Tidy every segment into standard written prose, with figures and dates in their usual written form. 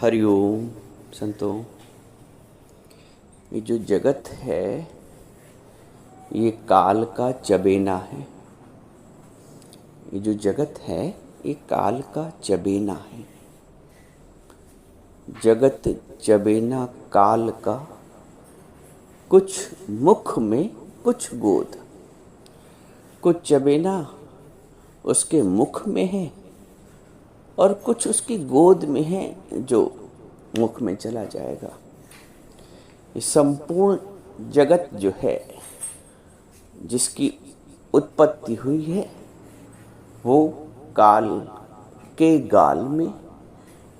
हरिओम संतों। ये जो जगत है ये काल का चबेना है। ये जो जगत है ये काल का चबेना है। जगत चबेना काल का, कुछ मुख में कुछ गोद। कुछ चबेना उसके मुख में है और कुछ उसकी गोद में है जो मुख में चला जाएगा। ये संपूर्ण जगत जो है जिसकी उत्पत्ति हुई है वो काल के गाल में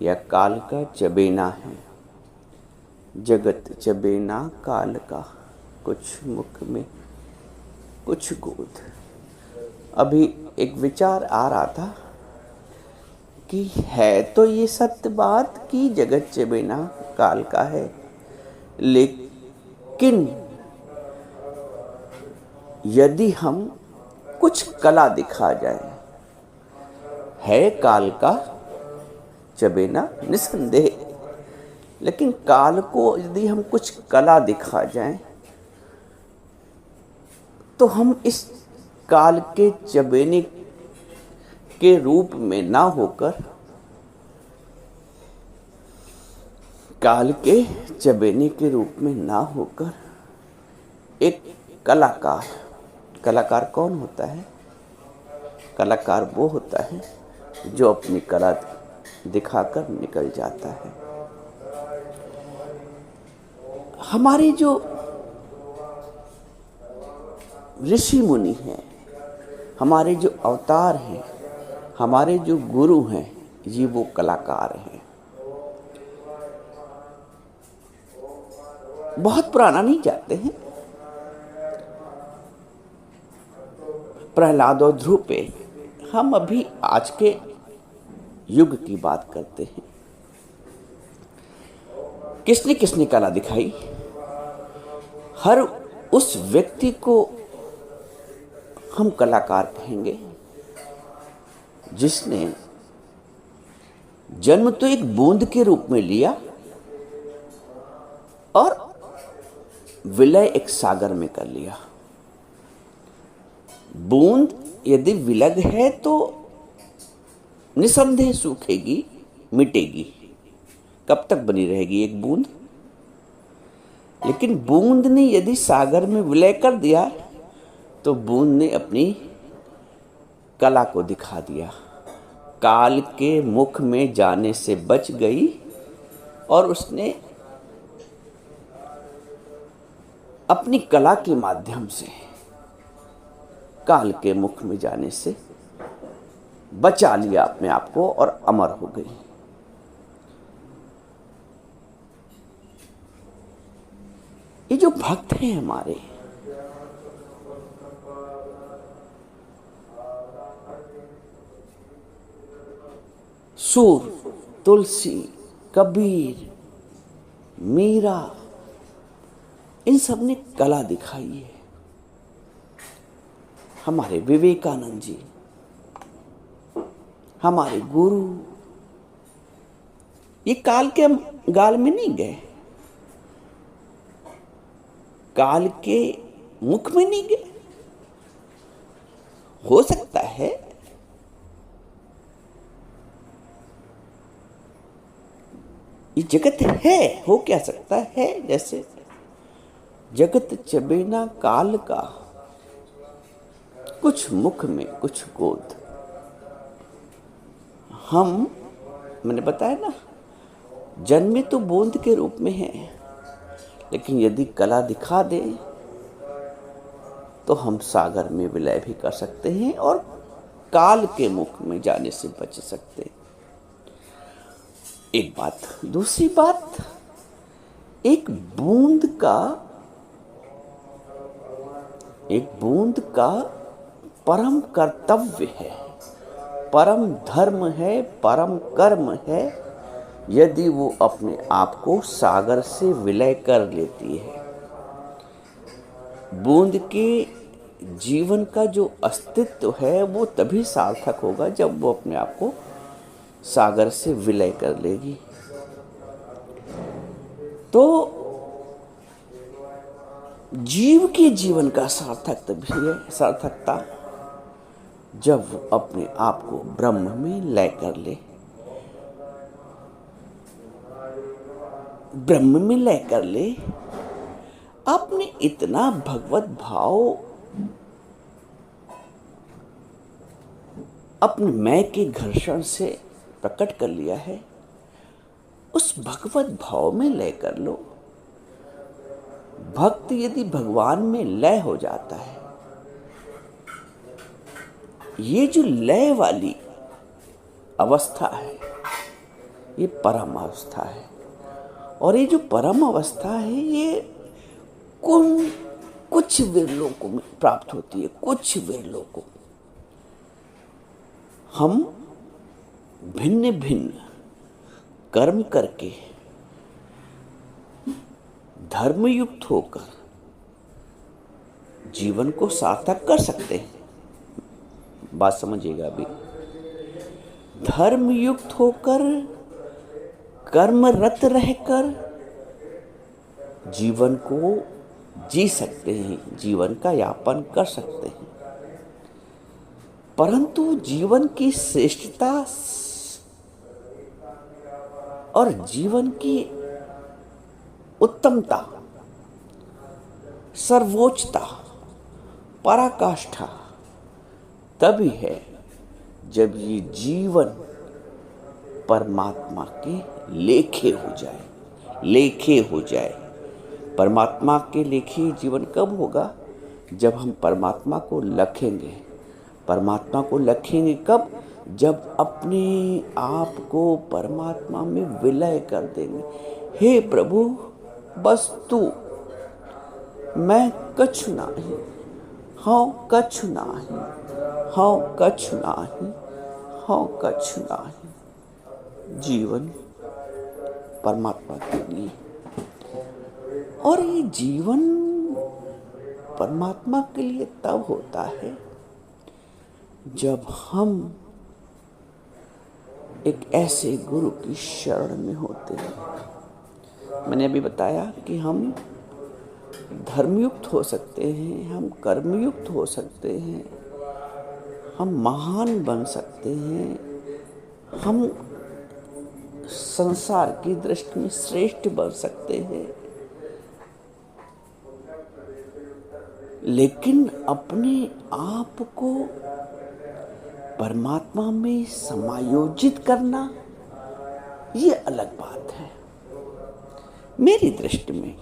या काल का चबेना है। जगत चबेना काल का, कुछ मुख में कुछ गोद। अभी एक विचार आ रहा था कि है तो ये सत्य बात कि जगत चबेना काल का है, लेकिन यदि हम कुछ कला दिखा जाए, है काल का चबेना निसंदेह, लेकिन काल को यदि हम कुछ कला दिखा जाए तो हम इस काल के चबेने के रूप में ना होकर, काल के चबेने के रूप में ना होकर एक कलाकार। कलाकार कौन होता है? कलाकार वो होता है जो अपनी कला दिखाकर निकल जाता है। हमारे जो ऋषि मुनि हैं, हमारे जो अवतार हैं, हमारे जो गुरु हैं, ये वो कलाकार हैं। बहुत पुराना नहीं जाते हैं। प्रहलाद और ध्रुव पे हम अभी आज के युग की बात करते हैं। किसने किसने कला दिखाई? हर उस व्यक्ति को हम कलाकार कहेंगे जिसने जन्म तो एक बूंद के रूप में लिया और विलय एक सागर में कर लिया। बूंद यदि विलग है तो निसंदेह सूखेगी, मिटेगी। कब तक बनी रहेगी एक बूंद? लेकिन बूंद ने यदि सागर में विलय कर दिया तो बूंद ने अपनी कला को दिखा दिया। काल के मुख में जाने से बच गई और उसने अपनी कला के माध्यम से काल के मुख में जाने से बचा लिया अपने आप को और अमर हो गई। ये जो भक्त हैं हमारे, सूर, तुलसी, कबीर, मीरा, इन सब ने कला दिखाई है। हमारे विवेकानंद जी, हमारे गुरु, ये काल के गाल में नहीं गए, काल के मुख में नहीं गए। हो सकता है ये जगत है, हो क्या सकता है, जैसे जगत चबेना काल का, कुछ मुख में कुछ गोद। मैंने बताया ना, जन्मे तो बूंद के रूप में है, लेकिन यदि कला दिखा दे तो हम सागर में विलय भी कर सकते हैं और काल के मुख में जाने से बच सकते हैं। एक बात। दूसरी बात, एक बूंद का परम कर्तव्य है, परम धर्म है, परम कर्म है यदि वो अपने आप को सागर से विलय कर लेती है। बूंद के जीवन का जो अस्तित्व है वो तभी सार्थक होगा जब वो अपने आप को सागर से विलय कर लेगी। तो जीव के जीवन का सार्थक तभी है, सार्थकता जब अपने आप को ब्रह्म में लय कर ले। ब्रह्म में लय कर ले, आपने इतना भगवत भाव अपने मैं के घर्षण से प्रकट कर लिया है, उस भगवत भाव में लय कर लो। भक्त यदि भगवान में लय हो जाता है, ये जो लय वाली अवस्था है ये परम अवस्था है। और ये जो परम अवस्था है ये कुछ विरलों को प्राप्त होती है, कुछ विरलों को। हम भिन्न भिन्न कर्म करके धर्मयुक्त होकर जीवन को सार्थक कर सकते हैं। बात समझिएगा अभी। धर्मयुक्त होकर कर्मरत रहकर जीवन को जी सकते हैं, जीवन का यापन कर सकते हैं। परंतु जीवन की श्रेष्ठता और जीवन की उत्तमता, सर्वोच्चता, पराकाष्ठा तभी है जब ये जीवन परमात्मा के लेखे हो जाए, लेखे हो जाए। परमात्मा के लेखे जीवन कब होगा? जब हम परमात्मा को लखेंगे। परमात्मा को लखेंगे कब? जब अपने आप को परमात्मा में विलय कर देंगे। हे प्रभु, बस तू, मैं कछु नाही, हाँ कछु नाही, हाँ कछु नाही, हाँ कछु नाही। जीवन परमात्मा के लिए। और ये जीवन परमात्मा के लिए तब होता है जब हम एक ऐसे गुरु की शरण में होते हैं। मैंने अभी बताया कि हम धर्मयुक्त हो सकते हैं, हम कर्मयुक्त हो सकते हैं, हम महान बन सकते हैं, हम संसार की दृष्टि में श्रेष्ठ बन सकते हैं, लेकिन अपने आप को परमात्मा में समायोजित करना ये अलग बात है। मेरी दृष्टि में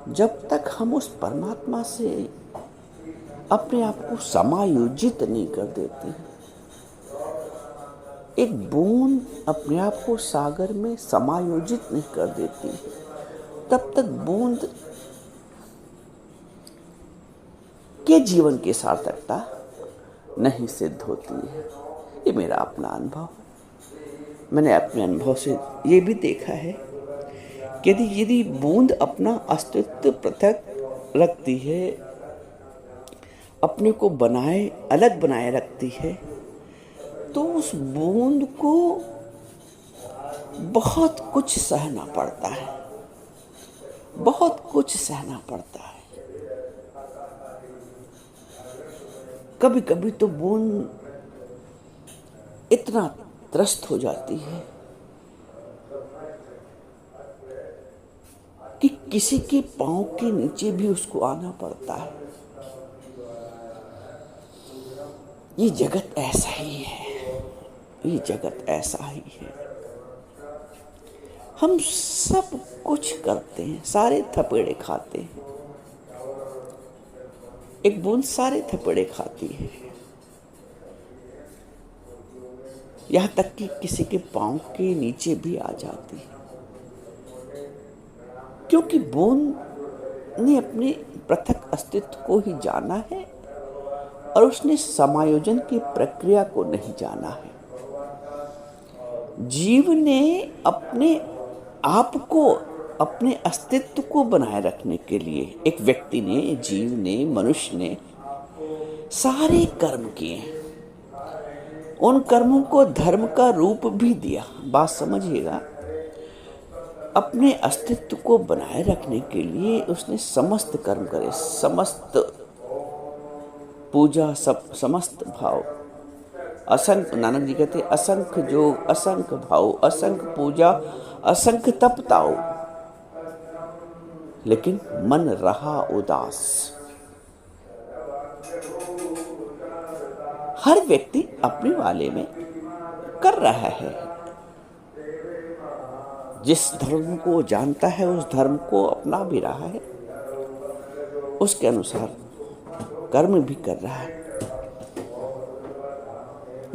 जब तक हम उस परमात्मा से अपने आप को समायोजित नहीं कर देते, एक बूंद अपने आप को सागर में समायोजित नहीं कर देती, तब तक बूंद के जीवन की सार्थकता नहीं सिद्ध होती है। ये मेरा अपना अनुभव। मैंने अपने अनुभव से ये भी देखा है कि यदि बूंद अपना अस्तित्व पृथक रखती है, अपने को अलग बनाए रखती है, तो उस बूंद को बहुत कुछ सहना पड़ता है, बहुत कुछ सहना पड़ता है। कभी कभी तो बूंद इतना त्रस्त हो जाती है कि किसी के पांव के नीचे भी उसको आना पड़ता है। ये जगत ऐसा ही है, ये जगत ऐसा ही है। हम सब कुछ करते हैं, सारे थपेड़े खाते हैं। एक बूंद सारे थपेड़े खाती है, यहां तक कि किसी के पांव के नीचे भी आ जाती है, क्योंकि बूंद ने अपने पृथक अस्तित्व को ही जाना है और उसने समायोजन की प्रक्रिया को नहीं जाना है। जीव ने अपने आप को, अपने अस्तित्व को बनाए रखने के लिए, एक व्यक्ति ने, जीव ने, मनुष्य ने सारे कर्म किए, उन कर्मों को धर्म का रूप भी दिया। बात समझिएगा। अपने अस्तित्व को बनाए रखने के लिए उसने समस्त कर्म करे, समस्त पूजा, सब समस्त भाव, असंख्य, नानक जी कहते असंख्य जोग, असंख्य भाव, असंख्य पूजा, असंख्य तप ताओ, लेकिन मन रहा उदास। हर व्यक्ति अपने वाले में कर रहा है, जिस धर्म को जानता है उस धर्म को अपना भी रहा है, उसके अनुसार कर्म भी कर रहा है,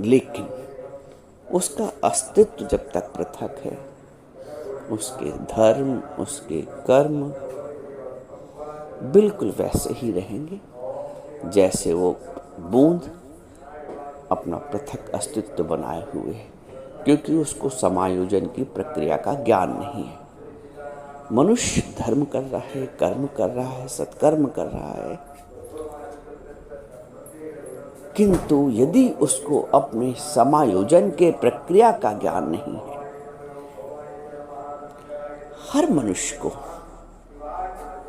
लेकिन उसका अस्तित्व जब तक पृथक है, उसके धर्म, उसके कर्म बिल्कुल वैसे ही रहेंगे जैसे वो बूंद अपना पृथक अस्तित्व बनाए हुए है, क्योंकि उसको समायोजन की प्रक्रिया का ज्ञान नहीं है। मनुष्य धर्म कर रहा है, कर्म कर रहा है, सत्कर्म कर रहा है, किंतु यदि उसको अपने समायोजन के प्रक्रिया का ज्ञान नहीं है, हर मनुष्य को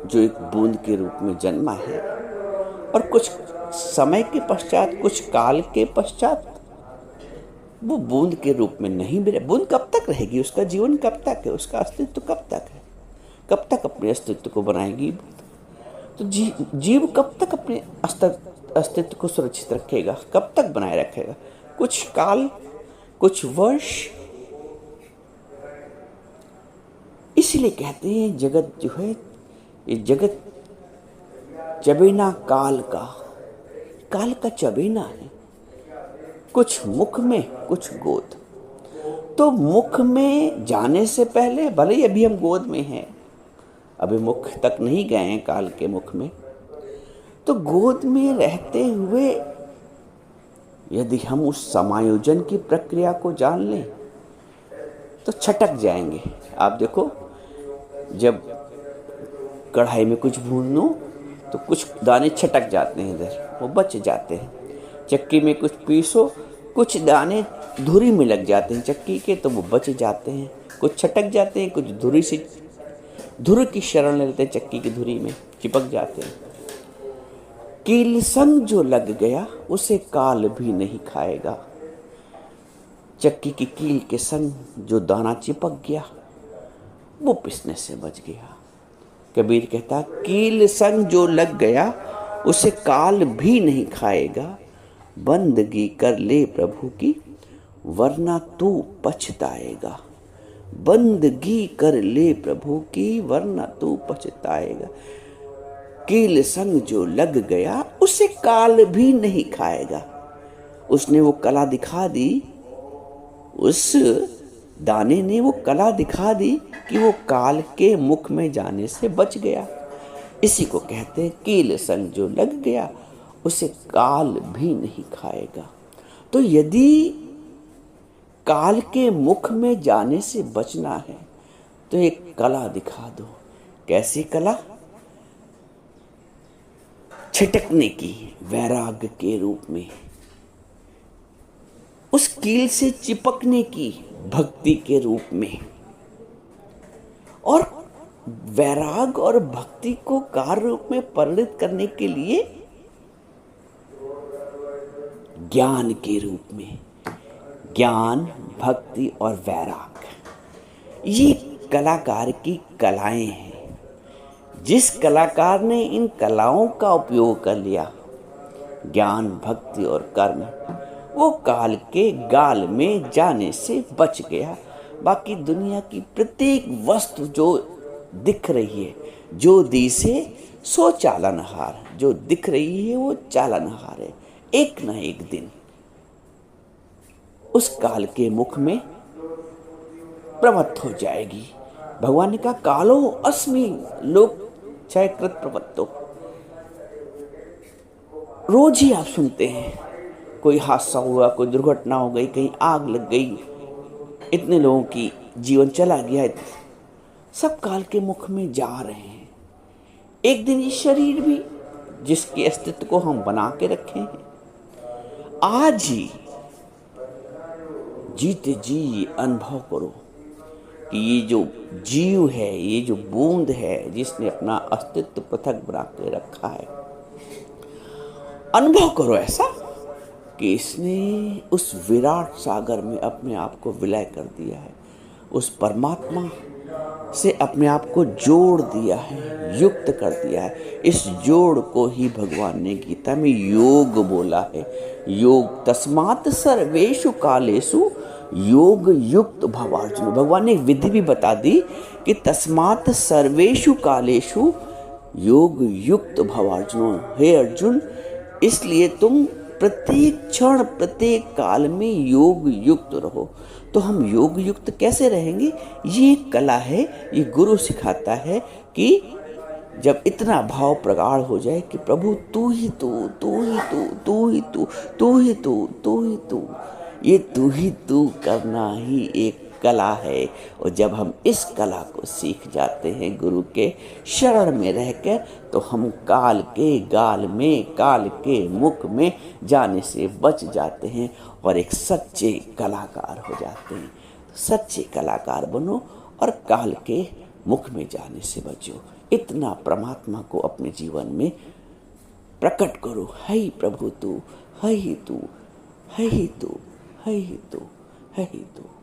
जो एक बूंद के रूप में जन्मा है और कुछ समय के पश्चात, कुछ काल के पश्चात वो बूंद के रूप में नहीं भी रहे। बूंद कब तक रहेगी? उसका जीवन कब तक है? उसका अस्तित्व कब तक है? कब तक अपने अस्तित्व को बनाएगी? तो जीव कब तक अपने अस्तित्व को सुरक्षित रखेगा? कब तक बनाए रखेगा? कुछ काल, कुछ वर्ष। इसलिए कहते हैं जगत जो है, ये जगत चबेना काल का चबेना है, कुछ मुख में कुछ गोद। तो मुख में जाने से पहले, भले ही अभी हम गोद में हैं, अभी मुख तक नहीं गए हैं काल के मुख में, तो गोद में रहते हुए यदि हम उस समायोजन की प्रक्रिया को जान लें तो छटक जाएंगे। आप देखो, जब कढ़ाई में कुछ भून लो तो कुछ दाने छटक जाते हैं, इधर वो बच जाते हैं। चक्की में कुछ पीसो, कुछ दाने धुरी में लग जाते हैं चक्की के, तो वो बच जाते हैं। कुछ छटक जाते हैं, कुछ धुरी की शरण लेते हैं, चक्की की धुरी में चिपक जाते हैं। कील संग जो लग गया उसे काल भी नहीं खाएगा। चक्की की कील के संग जो दाना चिपक गया वो पिसने से बच गया। कबीर कहता, कील संग जो लग गया उसे काल भी नहीं खाएगा। बंदगी कर ले प्रभु की वरना तू पछताएगा। बंदगी कर ले प्रभु की वरना तू पछताएगा। कील संग जो लग गया उसे काल भी नहीं खाएगा। उसने वो कला दिखा दी, उस दाने ने वो कला दिखा दी कि वो काल के मुख में जाने से बच गया। इसी को कहते हैं कील संग जो लग गया उसे काल भी नहीं खाएगा। तो यदि काल के मुख में जाने से बचना है तो एक कला दिखा दो। कैसी कला? छिटकने की, वैराग्य के रूप में, उस कील से चिपकने की, भक्ति के रूप में। और वैराग और भक्ति को कार्य रूप में परिणत करने के लिए ज्ञान के रूप में, ज्ञान, भक्ति और वैराग, ये कलाकार की कलाएं हैं। जिस कलाकार ने इन कलाओं का उपयोग कर लिया, ज्ञान, भक्ति और कर्म, वो काल के गाल में जाने से बच गया। बाकी दुनिया की प्रत्येक वस्तु जो दिख रही है, जो दिसे सो चालनहार, जो दिख रही है वो चालनहार है। एक न एक दिन उस काल के मुख में प्रवत्त हो जाएगी। भगवान ने कहा, कालो अस्मि लोक क्षयकृत प्रवत्तो। रोज ही आप सुनते हैं, कोई हादसा हुआ, कोई दुर्घटना हो गई, कहीं आग लग गई, इतने लोगों की जीवन चला गया। सब काल के मुख में जा रहे हैं। एक दिन ये शरीर भी, जिसके अस्तित्व को हम बना के रखे हैं, आज ही जीते जी अनुभव करो कि ये जो जीव है, ये जो बूंद है जिसने अपना अस्तित्व पृथक बना के रखा है, अनुभव करो ऐसा कि इसने उस विराट सागर में अपने आप को विलय कर दिया है, उस परमात्मा से अपने आप को जोड़ दिया है, युक्त कर दिया है। इस जोड़ को ही भगवान ने गीता में योग बोला है। योग तस्मात् सर्वेषु कालेषु योग युक्त भवार्जुन। भगवान ने एक विधि भी बता दी कि तस्मात् सर्वेषु कालेषु योग युक्त भवार्जुन। हे अर्जुन, इसलिए तुम प्रत्येक क्षण प्रत्येक काल में योग युक्त रहो। तो हम योग युक्त कैसे रहेंगे? ये एक कला है, ये गुरु सिखाता है कि जब इतना भाव प्रगाढ़ हो जाए कि प्रभु तू ही तू, तू ही तू, तू ही तू, तू ही तू, तू ही तू, ये तू ही तू करना ही एक कला है। और जब हम इस कला को सीख जाते हैं गुरु के शरण में रहकर, तो हम काल के गाल में, काल के मुख में जाने से बच जाते हैं और एक सच्चे कलाकार हो जाते हैं। सच्चे कलाकार बनो और काल के मुख में जाने से बचो। इतना परमात्मा को अपने जीवन में प्रकट करो। है ही प्रभु तू, है ही तू, है ही तू, है ही तू, है ही तू।